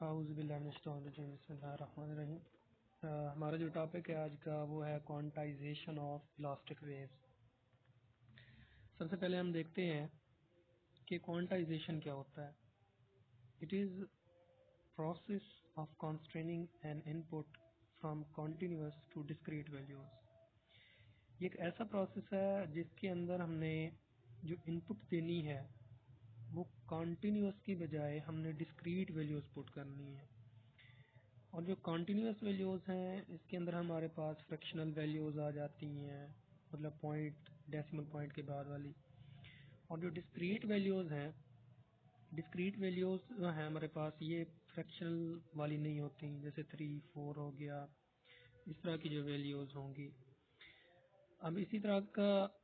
बिस्मिल्लाहिर्रहमानिर्रहीम। हमारा जो टॉपिक है आज का वो है क्वांटाइजेशन ऑफ इलास्टिक वेव्स। सबसे पहले हम देखते हैं कि क्वांटाइजेशन क्या होता है। It is process of constraining an input from continuous to discrete values. ये एक ऐसा प्रोसेस है जिसके अंदर हमने जो इनपुट देनी है वो कॉन्टीन्यूअस की बजाय हमने डिस्क्रीट वैल्यूज पुट करनी है। और जो कॉन्टीन्यूअस वैल्यूज़ हैं इसके अंदर हमारे पास फ्रैक्शनल वैल्यूज़ आ जाती हैं, मतलब पॉइंट डेसिमल पॉइंट के बाद वाली। और जो डिस्क्रीट वैल्यूज़ हैं, डिस्क्रीट वैल्यूज़ जो हैं हमारे पास ये फ्रैक्शनल वाली नहीं होती, जैसे 3, 4 हो गया, इस तरह की जो वैल्यूज़ होंगी। अब इसी तरह का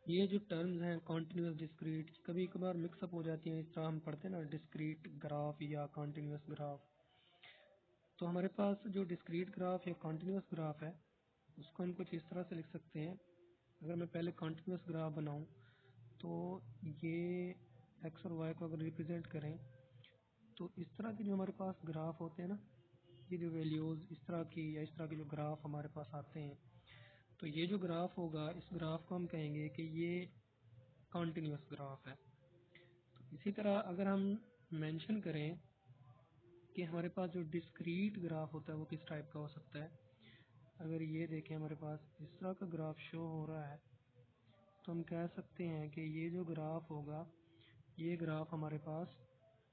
ये जो टर्म्स हैं कॉन्टीन्यूअस डिस्क्रीट कभी कभार मिक्सअप हो जाती हैं। इस तरह हम पढ़ते हैं ना डिस्क्रीट ग्राफ या कॉन्टीन्यूअस ग्राफ। तो हमारे पास जो डिस्क्रीट ग्राफ या कॉन्टीन्यूअस ग्राफ है उसको हम कुछ इस तरह से लिख सकते हैं। अगर मैं पहले कॉन्टीन्यूअस ग्राफ बनाऊं तो ये एक्स और वाई को अगर रिप्रेजेंट करें तो इस तरह के जो हमारे पास ग्राफ होते हैं ना, ये जो वैल्यूज़ इस तरह की या इस तरह के जो ग्राफ हमारे पास आते हैं, तो ये जो ग्राफ होगा इस ग्राफ को हम कहेंगे कि ये कॉन्टीन्यूअस ग्राफ है। तो इसी तरह अगर हम मेंशन करें कि हमारे पास जो डिस्क्रीट ग्राफ होता है वो किस टाइप का हो सकता है। अगर ये देखें हमारे पास इस तरह का ग्राफ शो हो रहा है तो हम कह सकते हैं कि ये जो ग्राफ होगा ये ग्राफ हमारे पास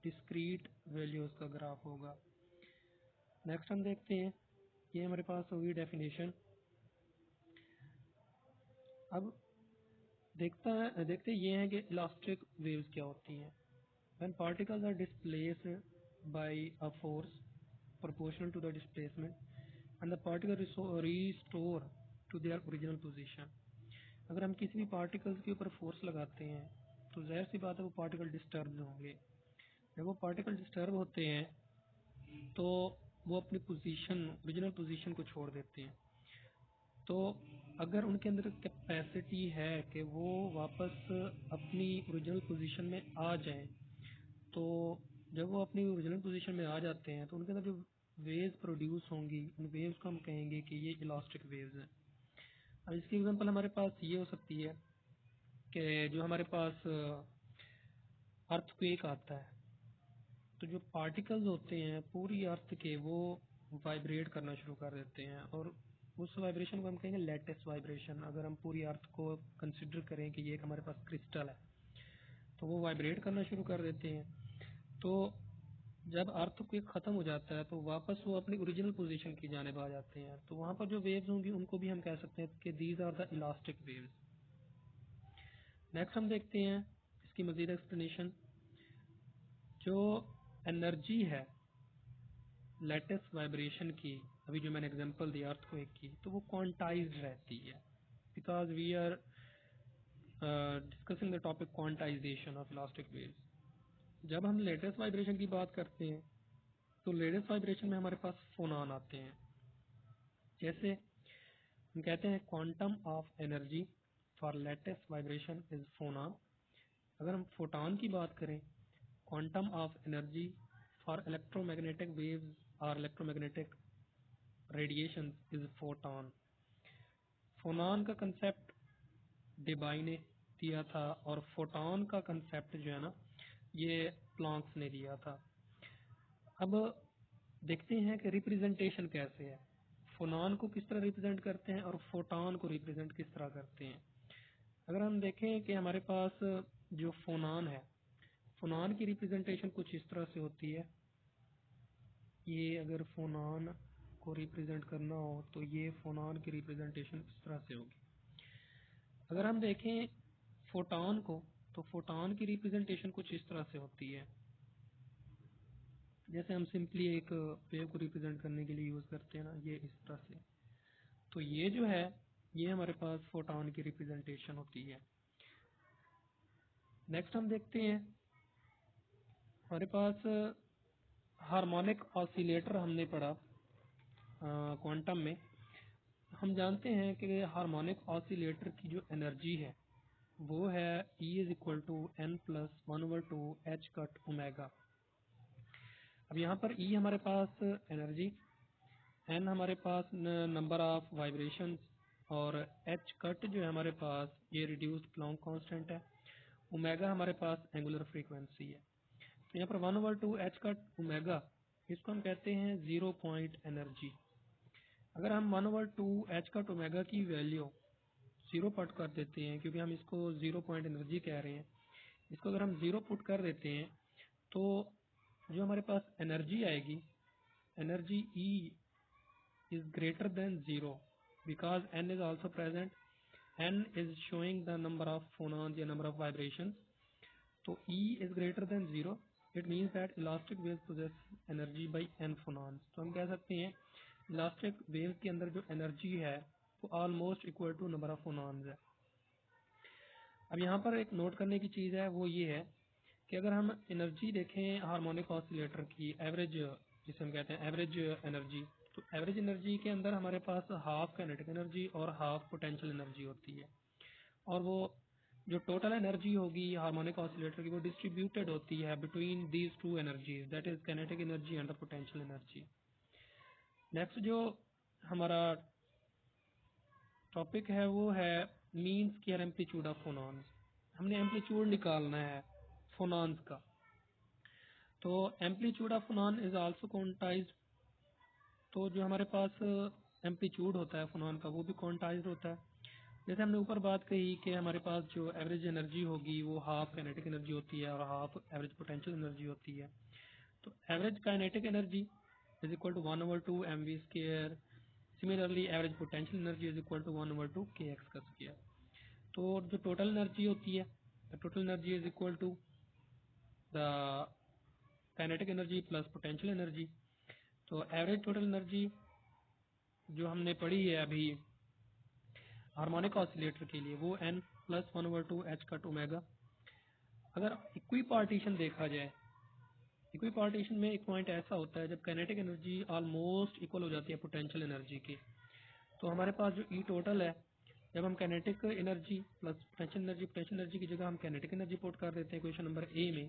डिस्क्रीट वैल्यूज़ का ग्राफ होगा। नेक्स्ट हम देखते हैं, ये हमारे पास होगी डेफिनेशन। अब देखते ये हैं कि इलास्टिक वेव्स क्या होती हैं। When particles are displaced by a force proportional to the displacement and the particle restore to their original position। अगर हम किसी भी पार्टिकल्स के ऊपर फोर्स लगाते हैं तो जाहिर सी बात है वो पार्टिकल डिस्टर्ब होंगे। जब वो पार्टिकल डिस्टर्ब होते हैं तो वो अपनी पोजीशन ओरिजिनल पोजीशन को छोड़ देते हैं। तो अगर उनके अंदर कैपेसिटी है कि वो वापस अपनी ओरिजिनल पोजीशन में आ जाएं, तो जब वो अपनी ओरिजिनल पोजीशन में आ जाते हैं तो उनके अंदर जो वेव्स प्रोड्यूस होंगी उन वेव्स को हम कहेंगे कि ये इलास्टिक वेव्स हैं। अब इसकी एग्जांपल हमारे पास ये हो सकती है कि जो हमारे पास अर्थक्वेक आता है तो जो पार्टिकल्स होते हैं पूरी अर्थ के वो वाइब्रेट करना शुरू कर देते हैं और उस वाइब्रेशन को हम कहेंगे लेटेस्ट वाइब्रेशन। अगर हम पूरी अर्थ को कंसिडर करें कि ये एक हमारे पास क्रिस्टल है तो वो वाइब्रेट करना शुरू कर देते हैं। तो जब अर्थक्वेक खत्म हो जाता है तो वापस वो अपनी ओरिजिनल पोजीशन की जानिब आ जाते हैं। तो वहाँ पर जो वेव्स होंगी उनको भी हम कह सकते हैं कि these are the elastic waves. Next हम देखते हैं इसकी मजीद एक्सप्लेनेशन। जो एनर्जी है लेटेस्ट वाइब्रेशन की, अभी जो मैंने एग्जांपल दिया अर्थक्वेक की, तो वो क्वांटाइज्ड रहती है because we are discussing the topic quantization of elastic waves. जब हम लेटेस्ट वाइब्रेशन की बात करते हैं तो लेटेस्ट वाइब्रेशन में हमारे पास फोनॉन आते हैं। जैसे हम कहते हैं quantum of energy for lattice vibration is phonon. अगर हम फोटॉन की बात करें, quantum of energy for electromagnetic waves और electromagnetic radiation is photon. Phonon का कंसेप्ट डेबाई ने दिया था और फोटॉन का कंसेप्ट जो है ना ये प्लॉन्क्स ने दिया था। अब देखते हैं कि रिप्रेजेंटेशन कैसे है, फोनॉन को किस तरह रिप्रेजेंट करते हैं और फोटॉन को रिप्रेजेंट किस तरह करते हैं। अगर हम देखें कि हमारे पास जो फोनॉन है, फोनॉन की रिप्रेजेंटेशन कुछ इस तरह से होती है। ये अगर फोनॉन को रिप्रेजेंट करना हो तो ये फोनॉन की रिप्रेजेंटेशन इस तरह से होगी। अगर हम देखें फोटॉन को तो फोटॉन की रिप्रेजेंटेशन कुछ इस तरह से होती है। जैसे हम सिंपली एक वेव को रिप्रेजेंट करने के लिए यूज करते हैं ना, ये इस तरह से। तो ये जो है ये हमारे पास फोटॉन की रिप्रेजेंटेशन होती है। नेक्स्ट हम देखते हैं हमारे पास हार्मोनिक ऑसिलेटर हमने पढ़ा क्वांटम में। हम जानते हैं कि हार्मोनिक ऑसिलेटर की जो एनर्जी है वो है E = n + 1/2 h cut omega. अब यहाँ पर E हमारे पास एनर्जी, N हमारे पास नंबर ऑफ वाइब्रेशंस और H कट जो है हमारे पास ये रिड्यूस्ड प्लॉन्क कांस्टेंट है, ओमेगा हमारे पास एंगुलर फ्रीक्वेंसी है। तो यहाँ पर 1/2 H कट ओमेगा, इसको हम कहते हैं 0 पॉइंट एनर्जी। अगर हम 1/2 H कट ओमेगा की वैल्यू 0 पुट कर देते हैं, क्योंकि हम इसको 0 पॉइंट एनर्जी कह रहे हैं, इसको अगर हम 0 पुट कर देते हैं तो जो हमारे पास एनर्जी आएगी, energy E is greater than 0 because N is also present. N is showing the number of phonons या number of vibrations. तो E is greater than 0. It means that elastic waves possess energy by N phonons. तो हम कह सकते हैं elastic wave के अंदर जो एनर्जी है वो almost equal to number of phonons है। अब यहाँ पर एक नोट करने की चीज़ है, वो ये है कि अगर हम एनर्जी देखें हार्मोनिक ऑसिलेटर की एवरेज, जिसे हम कहते हैं एवरेज एनर्जी, तो एवरेज एनर्जी के अंदर हमारे पास हाफ काइनेटिक एनर्जी और हाफ पोटेंशियल एनर्जी होती है, और वो जो टोटल एनर्जी होगी हार्मोनिक ऑसिलेटर की वो डिस्ट्रीब्यूटेड होती है between these two energies, that is kinetic energy and the potential energy. Next जो हमारा टॉपिक है वो है मीन स्क्वायर एम्पलीट्यूड ऑफ फोनॉन्स। हमने एम्पलीट्यूड निकालना है फोनॉन्स का, तो amplitude of फोनॉन is also quantized. तो जो हमारे पास एम्पलीट्यूड होता है फोनॉन का वो भी क्वांटाइज्ड होता है। जैसे हमने ऊपर बात कही कि हमारे पास जो एवरेज एनर्जी होगी वो हाफ काइनेटिक एनर्जी होती है और हाफ एवरेज पोटेंशियल एनर्जी होती है। तो average kinetic energy is equal to 1/2 mv square. Similarly average potential energy is equal to 1/2 kx का स्क्वायर। तो जो टोटल एनर्जी होती है, the total energy is equal to the kinetic energy plus potential energy. तो average total energy जो हमने पढ़ी है अभी हार्मोनिक ऑसिलेटर के लिए वो n plus 1/2 H cut omega. अगर इक्वी पार्टीशन देखा जाए, इक्वी पार्टीशन में एक पॉइंट ऐसा होता है जब काइनेटिक एनर्जी ऑलमोस्ट इक्वल हो जाती है पोटेंशियल एनर्जी की, तो हमारे पास जो ई टोटल है, जब हम kinetic energy plus potential energy की जगह हम काइनेटिक एनर्जी पुट कर देते हैं क्वेश्चन नंबर ए में,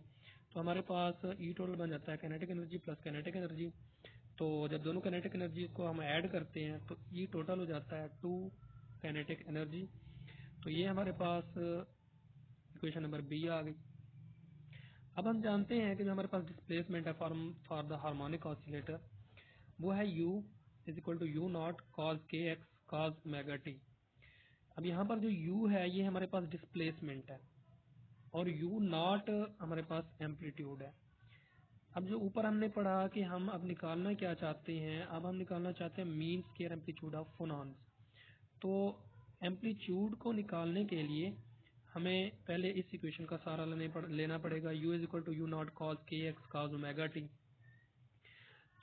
तो हमारे पास ई टोटल बन जाता है kinetic energy plus kinetic energy. तो जब दोनों काइनेटिक एनर्जी को हम ऐड करते हैं तो ई टोटल हो जाता है 2 काइनेटिक एनर्जी। तो ये हमारे पास इक्वेशन नंबर बी आ गई। अब हम जानते हैं कि जो हमारे पास डिस्प्लेसमेंट है फॉर द हार्मोनिक ऑसिलेटर वो है u is equal to you naught cos के एक्स कॉज ओमेगा टी। अब यहाँ पर जो u है ये हमारे पास डिस्प्लेसमेंट है और u नॉट हमारे पास एम्पलीट्यूड है। अब जो ऊपर हमने पढ़ा कि हम अब निकालना क्या चाहते हैं, अब हम निकालना चाहते हैं मीन स्क्वायर एम्पलीट्यूड ऑफ फोनॉन्स। तो एम्पलीट्यूड को निकालने के लिए हमें पहले इस इक्वेशन का सहारा लेना पड़ेगा, u is equal to you naught cos के एक्स कॉज ओमेगा टी।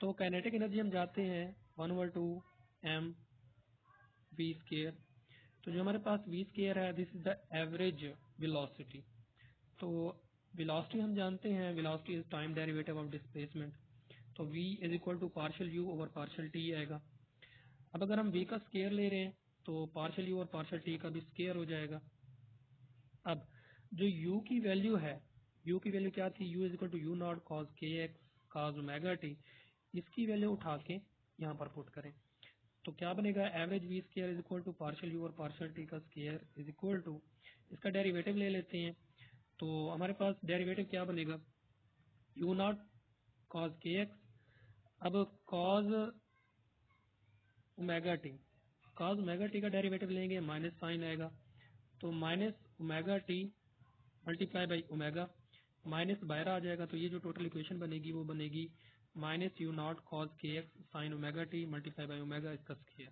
तो काइनेटिक एनर्जी हम जाते हैं 1/2 m v स्क्वायर। तो जो हमारे पास v स्क्वायर है this is the average velocity. तो वेलोसिटी हम जानते हैं, velocity is time derivative of displacement. तो v is equal to partial u over partial t आएगा। अब अगर हम v का स्क्वायर ले रहे हैं तो पार्शियल u और पार्शियल t का भी स्क्वायर हो जाएगा। अब जो u की वैल्यू है, u की वैल्यू क्या थी, u is equal to you naught cos के एक्स कॉज ओमेगा टी, इसकी वैल्यू उठा के यहाँ पर पुट करें तो क्या बनेगा, average v square is equal to partial u और पार्शियल टी का स्क्वायर इज इक्वल टू, इसका डेरिवेटिव ले लेते हैं तो हमारे पास डेरिवेटिव क्या बनेगा, यू नॉट कॉज के एक्स। अब cos omega t, cos omega t का डेरिवेटिव लेंगे माइनस साइन आएगा, तो minus omega T multiply by omega, minus बाहर आ जाएगा तो ये जो टोटल इक्वेशन बनेगी वो बनेगी माइनस यू नॉट कॉज के X sine omega T multiply by omega इसका स्क्वायर।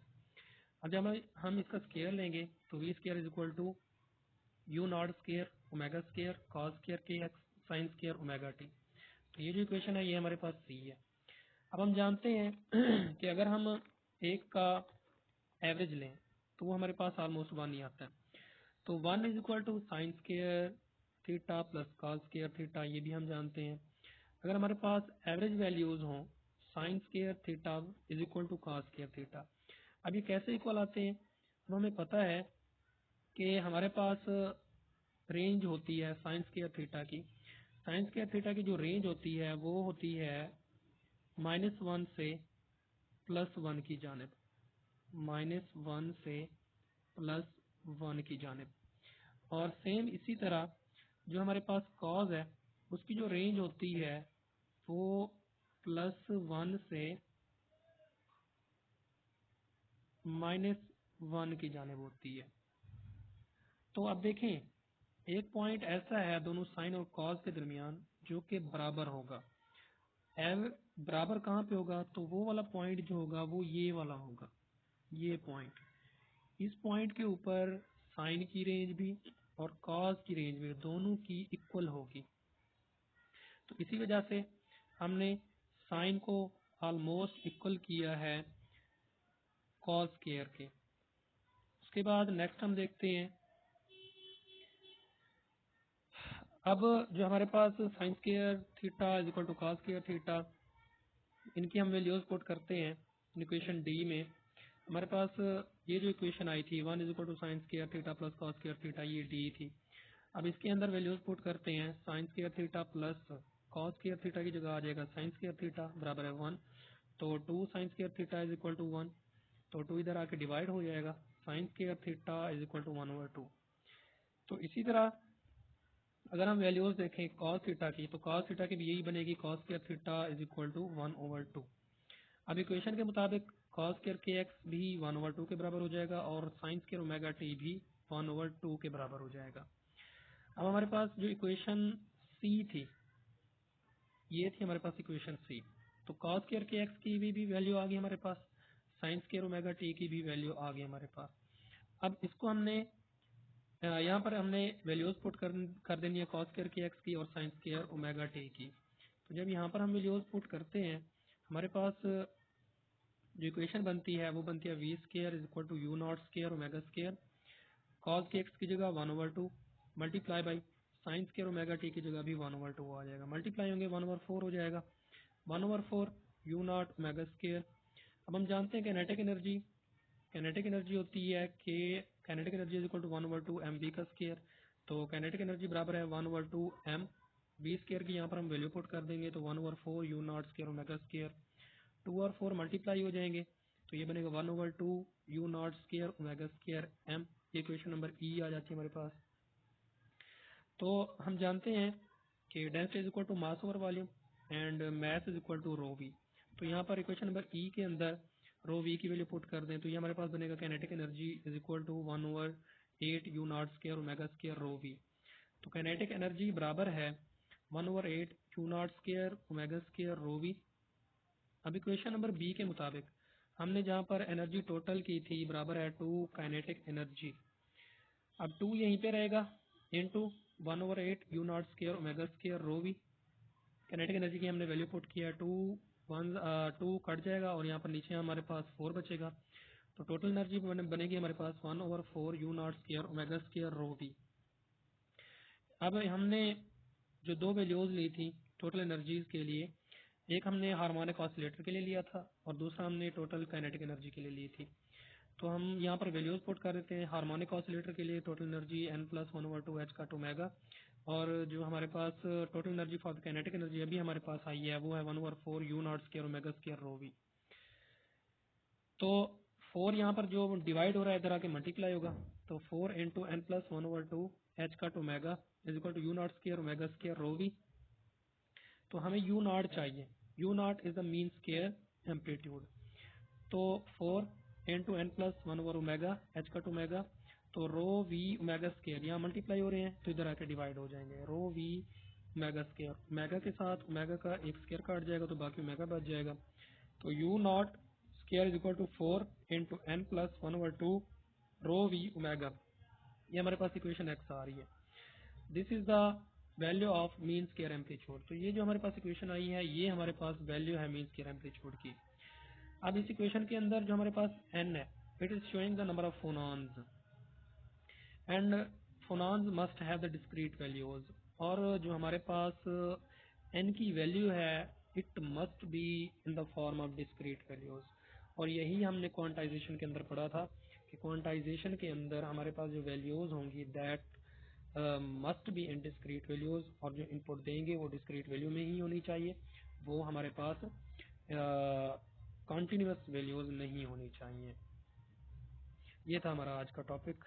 अब जब हम इसका स्क्वायर लेंगे तो V square is equal to you naught square omega square cos square K X sine square omega T. तो ये जो इक्वेशन है ये हमारे पास सी है। अब हम जानते हैं कि अगर हम एक का एवरेज लें तो वो हमारे पास ऑलमोस्ट 1 ही आता है। तो 1 is equal to sine square theta plus cos square theta, ये भी हम जानते हैं। अगर हमारे पास एवरेज वैल्यूज हों sine square theta is equal to cos square theta, अब ये कैसे इक्वल आते हैं, अब हमें पता है कि हमारे पास रेंज होती है साइन स्क्वायर थीटा की, साइन स्क्वायर थीटा की जो रेंज होती है वो होती है -1 से +1 की जानिब, -1 से +1 की जानिब। और सेम इसी तरह जो हमारे पास कॉज है उसकी जो रेंज होती है वो +1 से -1 की जानिब होती है। तो अब देखें, एक पॉइंट ऐसा है दोनों साइन और कॉज के दरमियान जो कि बराबर होगा। बराबर कहाँ पे होगा? तो वो वाला पॉइंट जो होगा वो ये वाला होगा, ये पॉइंट। इस पॉइंट के ऊपर साइन की रेंज भी और कॉज की रेंज भी दोनों की इक्वल होगी। तो इसी वजह से हमने साइन को ऑलमोस्ट इक्वल किया है कॉज स्क्वायर के। उसके बाद नेक्स्ट हम देखते हैं, अब जो हमारे पास sine square theta is equal to cos square theta, इनकी हम वैल्यूज पुट करते हैं इक्वेशन डी में। हमारे पास ये जो इक्वेशन आई थी 1 is equal to sine square theta plus cos square theta, ये डी थी। अब इसके अंदर वैल्यूज पुट करते हैं, sine square theta plus cos square theta की जगह आ जाएगा साइन स्क्वायर थीटा बराबर है 1, तो 2 sine square theta is equal to 1, तो 2 इधर आके डिवाइड हो जाएगा, sine square theta is equal to 1/2। तो इसी तरह अगर हम वैल्यूज देखें कॉस थीटा की, तो कॉस थीटा की भी यही बनेगी, cos square theta is equal to 1/2। अब इक्वेशन के मुताबिक कॉस स्क्वायर के एक्स भी 1/2 के बराबर हो जाएगा और साइन स्क्वायर ओमेगा टी भी 1/2 के बराबर हो जाएगा। अब हमारे पास जो इक्वेशन सी थी, ये थी हमारे पास इक्वेशन सी, तो कॉस स्क्वायर के एक्स की भी वैल्यू आ गई हमारे पास, साइन स्क्वायर ओमेगा टी की भी वैल्यू आ गई हमारे पास। अब इसको हमने यहाँ पर हमने वैल्यूज पुट कर देनी है कॉस स्क्वायर के एक्स की और साइन स्क्वायर ओमेगा टी की। तो जब यहाँ पर हम वैल्यूज पुट करते हैं, हमारे पास जो इक्वेशन बनती है वो बनती है v square is equal to you naught square omega square, cos k x की जगह 1/2 multiply by sine square omega t की जगह भी 1/2 आ जाएगा, मल्टीप्लाई होंगे 1/4 हो जाएगा, 1/4 यू नॉट ओमेगा स्क्वायर। अब हम जानते हैं कैनेटिक एनर्जी होती है कि kinetic energy is equal to 1/2 m v का स्क्वायर, तो कैनेटिक एनर्जी बराबर है 1/2 एम वी स्क्वायर की। यहाँ पर हम वैल्यू पुट कर देंगे तो 1/4 you naught square omega square, 2 और 4 मल्टीप्लाई हो जाएंगे तो ये बनेगा 1/2 u naught square omega square m. ये क्वेश्चन नंबर ई आ जाती है हमारे पास। तो हम जानते हैं कि density is equal to mass over volume and mass is equal to rho we. तो यहाँ पर इक्वेशन नंबर ई के अंदर रो वी की वैल्यू पुट कर दें तो ये हमारे पास बनेगा kinetic energy is equal to 1/8 u naught square omega square rho we. तो कैनेटिक एनर्जी बराबर है 1/8 u naught square omega square rho v. अब इक्वेशन नंबर बी के मुताबिक हमने जहाँ पर एनर्जी टोटल की थी बराबर है 2 काइनेटिक एनर्जी, अब 2 यहीं पे रहेगा into 1/8 u naught square omega square rho v. Kinetic energy की हमने वैल्यू पुट किया, 2 कट जाएगा और यहाँ पर नीचे हमारे पास 4 बचेगा, तो टोटल एनर्जी बनेगी हमारे पास 1/4 you naught square omega square rho v. अब हमने जो दो वैल्यूज ली थी टोटल एनर्जीज के लिए, एक हमने हार्मोनिक ऑसिलेटर के लिए लिया था और दूसरा हमने टोटल काइनेटिक एनर्जी के लिए ली थी। तो हम यहाँ पर वैल्यूज पुट कर देते हैं। हार्मोनिक ऑसिलेटर के लिए टोटल एनर्जी n+1/2 h का ओमेगा, और जो हमारे पास total energy for kinetic energy अभी हमारे पास आई है वो है 1/4 you naught square omega square rho we. तो 4 यहाँ पर जो डिवाइड हो रहा है इधर आके मल्टीप्लाई होगा, तो 4 इंटू n+1/2 h का omega is equal to you naught square omega square rho we. तो हमें यू नॉट चाहिए, u naught is the mean square amplitude, तो 4 इंटू n+1/ओमेगा h का ओमेगा, तो रो वी ओमेगा स्क्वायर यहाँ मल्टीप्लाई हो रहे हैं तो इधर आके डिवाइड हो जाएंगे, rho v omega square, omega के साथ ओमेगा का एक स्क्वायर काट जाएगा तो बाकी ओमेगा बच जाएगा, तो u naught square is equal to 4 into n+1/2 rho v omega. ये हमारे पास इक्वेशन एक्स आ रही है। This is the value of mean square amplitude. तो ये जो हमारे पास इक्वेशन आई है ये हमारे पास वैल्यू है मीन स्क्वायर एम्पलीट्यूड की। अब इस इक्वेशन के अंदर जो हमारे पास n है, it is showing the number of phonons and phonons must have the discrete values, और जो हमारे पास n की वैल्यू है it must be in the form of discrete values. और यही हमने क्वांटाइजेशन के अंदर पढ़ा था कि क्वांटाइजेशन के अंदर हमारे पास जो वैल्यूज होंगी that must be in discrete values, और जो इनपुट देंगे वो डिस्क्रीट वैल्यू में ही होनी चाहिए, वो हमारे पास कॉन्टीन्यूस वैल्यूज नहीं होनी चाहिए। ये था हमारा आज का टॉपिक।